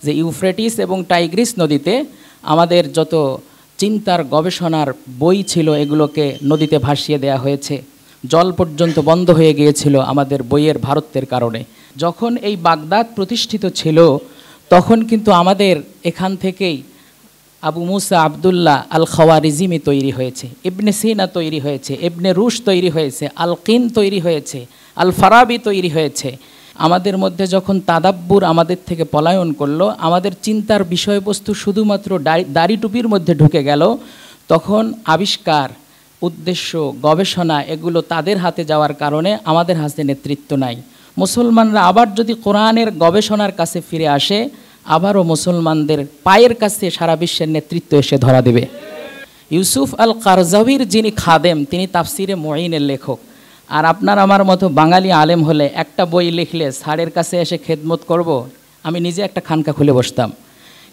যে ইউফ্রেটিস এবং টাইগ্রিস নদীতে আমাদের যত চিন্তার গবেষণার বই ছিল এগুলোকে নদীতে ভাসিয়ে দেয়া হয়েছে। জল পর্যন্ত বন্ধ হয়ে গিয়েছিল আমাদের বইয়ের ভারতের কারণে। যখন এই বাগদাদ প্রতিষ্ঠিত ছিল তখন কিন্তু আমাদের এখান থেকেই আবু মুসা আবদুল্লাহ আল খাওয়ারিজিমি তৈরি হয়েছে, ইবনে সিনা তৈরি হয়েছে, ইবনে রুশ তৈরি হয়েছে, আল কিন তৈরি হয়েছে, আল ফারাবি তৈরি হয়েছে। আমাদের মধ্যে যখন তাদাব্বুর আমাদের থেকে পলায়ন করলো, আমাদের চিন্তার বিষয়বস্তু শুধুমাত্র দাড়ি টুপির মধ্যে ঢুকে গেল, তখন আবিষ্কার, উদ্দেশ্য, গবেষণা এগুলো তাদের হাতে যাওয়ার কারণে আমাদের হাতে নেতৃত্ব নাই। মুসলমানরা আবার যদি কোরআনের গবেষণার কাছে ফিরে আসে, আবারও মুসলমানদের পায়ের কাছে সারা বিশ্বের নেতৃত্ব এসে ধরা দেবে। ইউসুফ আল কারজাউইর যিনি খাদেম, তিনি তাফসিরে মুঈনের লেখক। আর আপনার আমার মতো বাঙালি আলেম হলে একটা বই লিখলে স্যারের কাছে এসে খেদমত করব, আমি নিজে একটা খানকা খুলে বসতাম।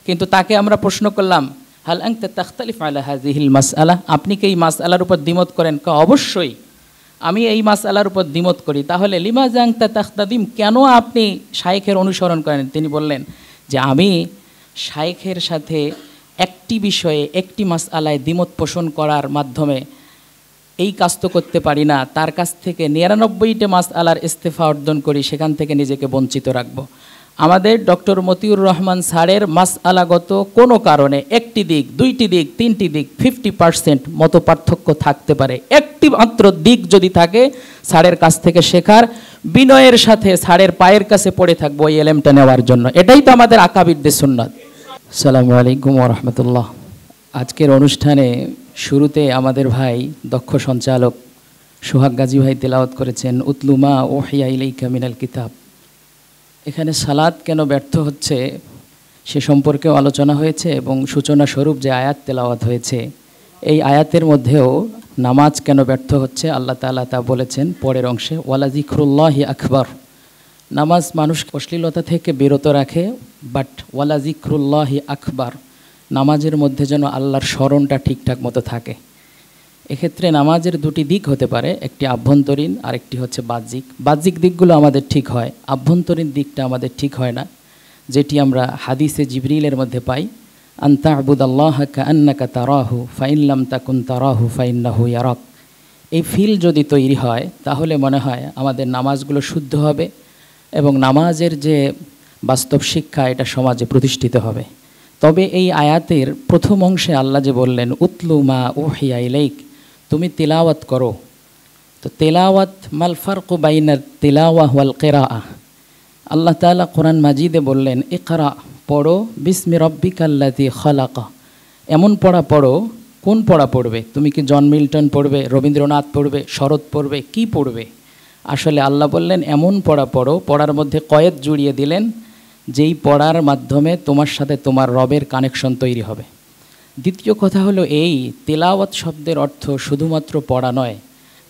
কিন্তু তাকে আমরা প্রশ্ন করলাম, হাল আনতা তাখতালিফ আলা হাযিহিল মাসআলা, আপনি কি এই মাসআলার উপর দ্বিমত করেন? অবশ্যই আমি এই মাসআলার উপর দ্বিমত করি। তাহলে লিমাযা আনতা তাখতাদিম, কেন আপনি শাইখের অনুসরণ করেন? তিনি বললেন যে আমি শাইখের সাথে একটি বিষয়ে একটি মাসআলায় দ্বিমত পোষণ করার মাধ্যমে এই কাজ তো করতে পারি না, তার কাছ থেকে ৯৯টা মাসআলার ইস্তেফা অর্জন করি, সেখান থেকে নিজেকে বঞ্চিত রাখব। আমাদের ডক্টর মতিউর রহমান স্যারের মাসআলাগত কোনো কারণে একটি দিক, দুইটি দিক, তিনটি দিক, 50% মত পার্থক্য থাকতে পারে। একটি মাত্র দিক যদি থাকে, স্যারের কাছ থেকে শেখার, বিনয়ের সাথে স্যারের পায়ের কাছে পড়ে থাকবো এই এলেমটা নেওয়ার জন্য। এটাই তো আমাদের আকাবিরদের সুন্নাত। আসসালামু আলাইকুম ওয়া রাহমাতুল্লাহ। আজকের অনুষ্ঠানে শুরুতে আমাদের ভাই দক্ষ সঞ্চালক সোহাগ গাজী ভাই তেলাওয়াত করেছেন উতলুমা ওহিয়া ইলাইকা মিনাল কিতাব। এখানে সালাত কেন ব্যর্থ হচ্ছে সে সম্পর্কেও আলোচনা হয়েছে এবং সূচনা স্বরূপ যে আয়াত তেলাওয়াত হয়েছে এই আয়াতের মধ্যেও নামাজ কেন ব্যর্থ হচ্ছে আল্লাহ তাআলা তা বলেছেন পরের অংশে, ওয়ালা যিকরুল্লাহি আকবার। নামাজ মানুষ অশ্লীলতা থেকে বিরত রাখে, বাট ওয়ালা যিকরুল্লাহি আকবার, নামাজের মধ্যে যেন আল্লাহর স্মরণটা ঠিকঠাক মতো থাকে। এক্ষেত্রে নামাজের দুটি দিক হতে পারে, একটি আভ্যন্তরীণ আর একটি হচ্ছে বাহ্যিক। বাহ্যিক দিকগুলো আমাদের ঠিক হয়, আভ্যন্তরীণ দিকটা আমাদের ঠিক হয় না, যেটি আমরা হাদিসে জিবরিলের মধ্যে পাই, আন তা'বুদাল্লাহা কাআন্নাকা তারাহু ফাইন লাম তাকুন তারাহু ফাইন্নাহু ইয়ারাক। এই ফিল যদি তৈরি হয় তাহলে মনে হয় আমাদের নামাজগুলো শুদ্ধ হবে এবং নামাজের যে বাস্তব শিক্ষা এটা সমাজে প্রতিষ্ঠিত হবে। তবে এই আয়াতের প্রথম অংশে আল্লাহ যে বললেন উতলু মা উহিয়া ইলাইক, তুমি তিলাওয়াত করো, তো তিলাওয়াত মাল ফারকু বাইনাত তিলাওয়া ওয়াল কিরাআহ। আল্লাহ তাআলা কোরআন মাজিদে বললেন ইকরা, পড়ো, বিসমি রব্বিকাল্লাযী খালাক। এমন পড়া পড়ো, কোন পড়া পড়বে? তুমি কি জন মিল্টন পড়বে, রবীন্দ্রনাথ পড়বে, শরৎ পড়বে, কি পড়বে? আসলে আল্লাহ বললেন এমন পড়া পড়ো, পড়ার মধ্যে কয়েদ জুড়িয়ে দিলেন, যেই পড়ার মাধ্যমে তোমার সাথে তোমার রবের কানেকশন তৈরি হবে। দ্বিতীয় কথা হলো এই, তেলাওয়াত শব্দের অর্থ শুধুমাত্র পড়া নয়,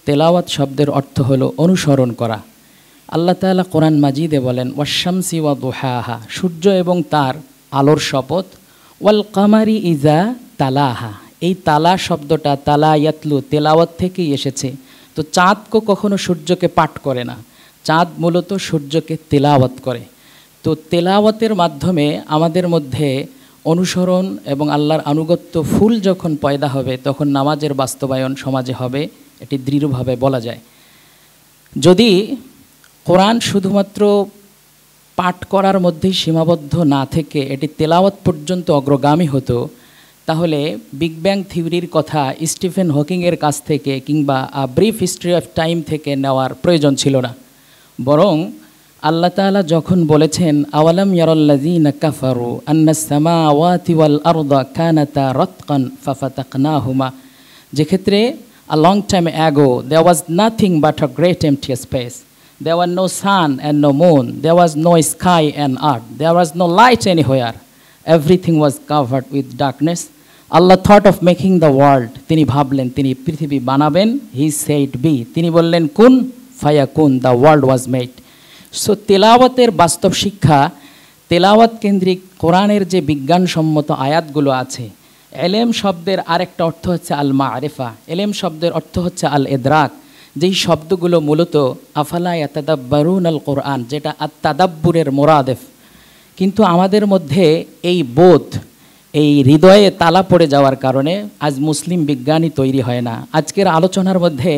তেলাওয়াত শব্দের অর্থ হলো অনুসরণ করা। আল্লাহ তাআলা কোরআন মাজিদে বলেন ওয়াশ-শামসি ওয়া দুহাহা, সূর্য এবং তার আলোর শপথ, ওয়াল কামারি ইজা তালাহা। এই তালা শব্দটা তালা ইয়াতলু, তেলাওয়াত থেকেই এসেছে। তো চাঁদকে কখনো সূর্যকে পাঠ করে না, চাঁদ মূলত সূর্যকে তেলাওয়াত করে। তো তেলাওয়াতের মাধ্যমে আমাদের মধ্যে অনুসরণ এবং আল্লাহর আনুগত্য ফুল যখন পয়দা হবে তখন নামাজের বাস্তবায়ন সমাজে হবে, এটি দৃঢ়ভাবে বলা যায়। যদি কোরআন শুধুমাত্র পাঠ করার মধ্যেই সীমাবদ্ধ না থেকে এটি তেলাওয়াত পর্যন্ত অগ্রগামী হতো, তাহলে বিগ ব্যাং থিওরির কথা স্টিফেন হকিংয়ের কাছ থেকে কিংবা ব্রিফ হিস্ট্রি অফ টাইম থেকে নেওয়ার প্রয়োজন ছিল না। বরং আল্লাহ তাআলা যখন বলেছেন আওয়ালাম ইয়ারাল্লাযীনা কাফারু আন্নাস সামাওয়াতি ওয়াল আরদা কানাতা রাতকান ফাফাতাকনাহুমা, যেক্ষেত্রে a long time ago there was nothing but a great empty space, there was no sun and no moon, there was no sky and earth, there was no light anywhere, everything was covered with darkness. Allah thought of making the world, তিনি ভাবলেন তিনি পৃথিবী বানাবেন, he said be, তিনি বললেন কুন ফায়াকুন, the world was made. So তেলাওয়াতের বাস্তব শিক্ষা, তেলাওয়াত কেন্দ্রিক কোরআনের যে বিজ্ঞানসম্মত আয়াতগুলো আছে, এলেম শব্দের আরেকটা অর্থ হচ্ছে আল মারিফা, এলেম শব্দের অর্থ হচ্ছে আল ইদরাক, যেই শব্দগুলো মূলত আফালা ইয়াতাদাব্বারুন আল কোরআন, যেটা আত তাদাব্বুরের মুরাদেফ। কিন্তু আমাদের মধ্যে এই বোধ, এই হৃদয়ে তালা পড়ে যাওয়ার কারণে আজ মুসলিম বিজ্ঞানী তৈরি হয় না। আজকের আলোচনার মধ্যে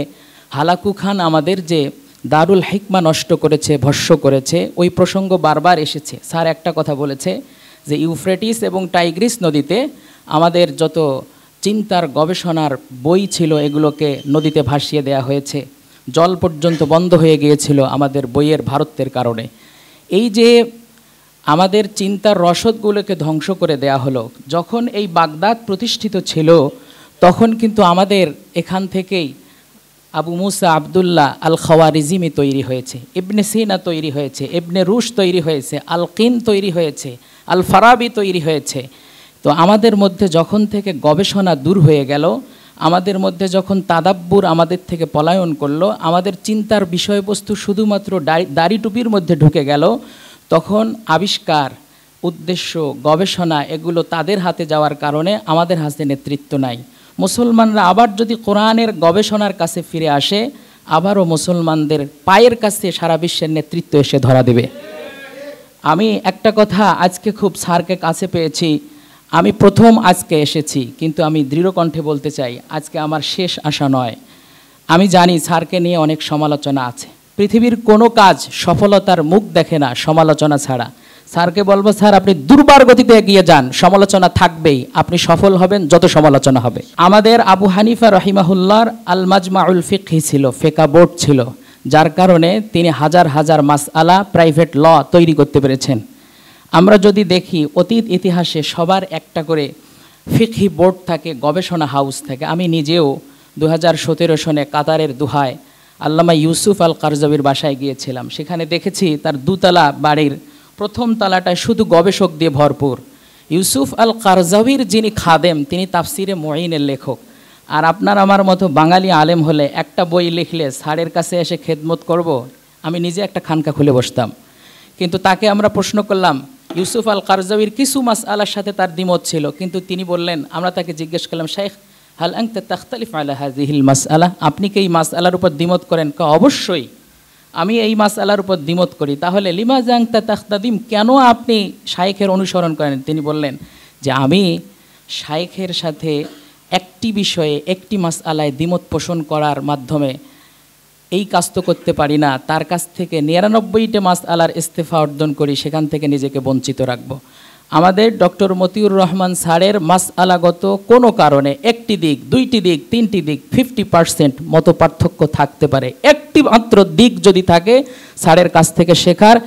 হালাকু খান আমাদের যে দারুল হিকমা নষ্ট করেছে, ভস্য করেছে, ওই প্রসঙ্গ বারবার এসেছে। স্যার একটা কথা বলেছে যে ইউফ্রেটিস এবং টাইগ্রিস নদীতে আমাদের যত চিন্তার গবেষণার বই ছিল এগুলোকে নদীতে ভাসিয়ে দেয়া হয়েছে, জল পর্যন্ত বন্ধ হয়ে গিয়েছিল আমাদের বইয়ের ভারতের কারণে। এই যে আমাদের চিন্তার রসদগুলোকে ধ্বংস করে দেয়া হলো, যখন এই বাগদাদ প্রতিষ্ঠিত ছিল তখন কিন্তু আমাদের এখান থেকেই আবু মুসা আবদুল্লাহ আল খাওয়ারিজিমি তৈরি হয়েছে, ইবনে সিনা তৈরি হয়েছে, ইবনে রুশ তৈরি হয়েছে, আল কিন তৈরি হয়েছে, আল ফারাবি তৈরি হয়েছে। তো আমাদের মধ্যে যখন থেকে গবেষণা দূর হয়ে গেল, আমাদের মধ্যে যখন তাদাব্বুর আমাদের থেকে পলায়ন করলো, আমাদের চিন্তার বিষয়বস্তু শুধুমাত্র দাড়ি টুপির মধ্যে ঢুকে গেল, তখন আবিষ্কার, উদ্দেশ্য, গবেষণা এগুলো তাদের হাতে যাওয়ার কারণে আমাদের হাতে নেতৃত্ব নাই। মুসলমানরা আবার যদি কোরআনের গবেষণার কাছে ফিরে আসে, আবারও মুসলমানদের পায়ের কাছে সারা বিশ্বের নেতৃত্ব এসে ধরা দেবে। আমি একটা কথা আজকে খুব স্যারকে কাছে পেয়েছি, আমি প্রথম আজকে এসেছি, কিন্তু আমি দৃঢ় কণ্ঠে বলতে চাই আজকে আমার শেষ আশা নয়। আমি জানি স্যারকে নিয়ে অনেক সমালোচনা আছে, পৃথিবীর কোনো কাজ সফলতার মুখ দেখে না সমালোচনা ছাড়া। স্যারকে বলবো, স্যার আপনি দুর্বার গতিতে এগিয়ে যান, সমালোচনা থাকবেই, আপনি সফল হবেন যত সমালোচনা হবে। আমাদের আবু হানিফা রহিমাহুল্লাহর আল মাজমাউল ফিকহি ছিল, ফেকা বোর্ড ছিল, যার কারণে তিনি হাজার হাজার মাসআলা প্রাইভেট ল তৈরি করতে পেরেছেন। আমরা যদি দেখি অতীত ইতিহাসে সবার একটা করে ফিকহি বোর্ড থাকে, গবেষণা হাউস থাকে। আমি নিজেও 2017 সনে কাতারের দুহায় আল্লামা ইউসুফ আল কারজাবির বাসায় গিয়েছিলাম। সেখানে দেখেছি তার দুতলা বাড়ির প্রথম তলাটায় শুধু গবেষক দিয়ে ভরপুর। ইউসুফ আল কারজাবির যিনি খাদেম, তিনি তাফসিরে মুঈনের লেখক। আর আপনার আমার মতো বাঙালি আলেম হলে একটা বই লিখলে স্যারের কাছে এসে খেদমত করব, আমি নিজে একটা খানকা খুলে বসতাম। কিন্তু তাকে আমরা প্রশ্ন করলাম, ইউসুফ আল কারজাবির কিছু মাসআলার সাথে তার দ্বিমত ছিল, কিন্তু তিনি বললেন, আমরা তাকে জিজ্ঞেস করলাম, শাইখ হাল আনতা তাখতালিফ আলা হাযিহিল মাসআলা, আপনি কি এই মাসআলার উপর দ্বিমত করেন? অবশ্যই আমি এই মাসআলার উপর দ্বিমত করি। তাহলে লিমাযা আনতা তাখতাদিম, কেন আপনি শাইখের অনুসরণ করেন? তিনি বললেন যে আমি শাইখের সাথে একটি বিষয়ে একটি মাসআলায় দ্বিমত পোষণ করার মাধ্যমে এই কাজ তো করতে পারি না, তার কাছ থেকে 99টা মাসআলার ইস্তেফা অর্জন করি, সেখান থেকে নিজেকে বঞ্চিত রাখব। আমাদের ডক্টর মতিউর রহমান স্যারের মাসআলাগত কোনো কারণে একটি দিক, দুইটি দিক, তিনটি দিক, 50% মতো পার্থক্য থাকতে পারে। একটি মাত্র দিক যদি থাকে, স্যারের কাছ থেকে শেখার,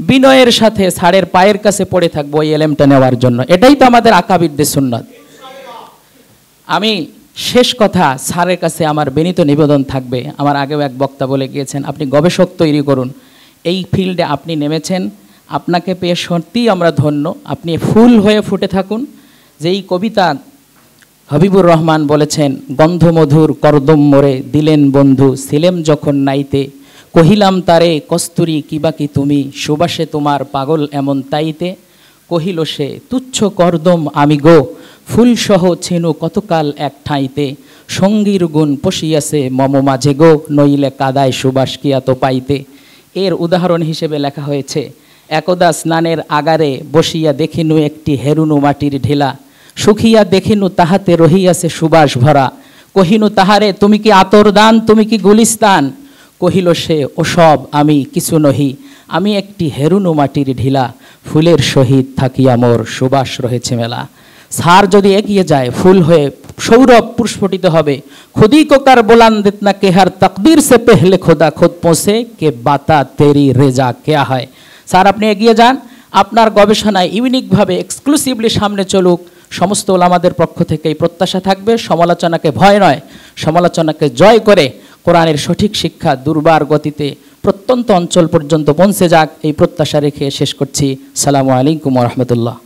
বিনয়ের সাথে স্যারের পায়ের কাছে পড়ে থাকবো এই এলেমটা নেওয়ার জন্য। এটাই তো আমাদের আকাবিরদের সুন্নাত। আমি শেষ কথা, স্যারের কাছে আমার বিনীত নিবেদন থাকবে, আমার আগেও এক বক্তা বলে গিয়েছেন, আপনি গবেষক তৈরি করুন, এই ফিল্ডে আপনি নেমেছেন, আপনাকে পেয়ে সত্যিই আমরা ধন্য, আপনি ফুল হয়ে ফুটে থাকুন। যেই কবিতা হাবিবুর রহমান বলেছেন, গন্ধমধুর করদম মোরে দিলেন বন্ধু, ছিলেম যখন নাইতে, কহিলাম তারে কস্তুরী কিবা কি তুমি, সুবাসে তোমার পাগল এমন তাইতে, কহিল সে তুচ্ছ করদম আমি গো, ফুলসহ ছিনু কতকাল এক ঠাঁইতে, সঙ্গীর গুণ পশিয়াছে মম মাঝে গো, নইলে কাদায় সুবাস কিয়া তো পাইতে। এর উদাহরণ হিসেবে লেখা হয়েছে, একদা স্নানের আগারে বসিয়া দেখিনু একটি হেরুনু মাটির ঢিলা, সুখিয়া দেখিনু তাহাতে রহিয়াছে সুবাস ভরা, কহিনু তাহারে তুমি কি আতর দান, তুমি কি গুলিস্তান, কহিল সে ওসব আমি কিছু নহি, আমি একটি হেরুনু মাটির ঢিলা, ফুলের সহিত থাকিয়া মোর সুবাস রয়েছে মেলা। সার যদি এগিয়ে যায়, ফুল হয়ে সৌরভ পুষ্পটিত হবে। খুদি কোকার बोलान देतना के हर तकदीर से पहले खुदा खुद पहुँचे के बाता तेरी रेजा क्या है। স্যার আপনি এগিয়ে যান, আপনার গবেষণায় ইউনিকভাবে এক্সক্লুসিভলি সামনে চলুক, সমস্ত ওলামাদের পক্ষ থেকে এই প্রত্যাশা থাকবে। সমালোচনাকে ভয় নয়, সমালোচনাকে জয় করে কোরআনের সঠিক শিক্ষা দুর্বার গতিতে প্রত্যন্ত অঞ্চল পর্যন্ত পৌঁছে যাক, এই প্রত্যাশা রেখে শেষ করছি। আসসালামু আলাইকুম ওয়া রাহমাতুল্লাহ।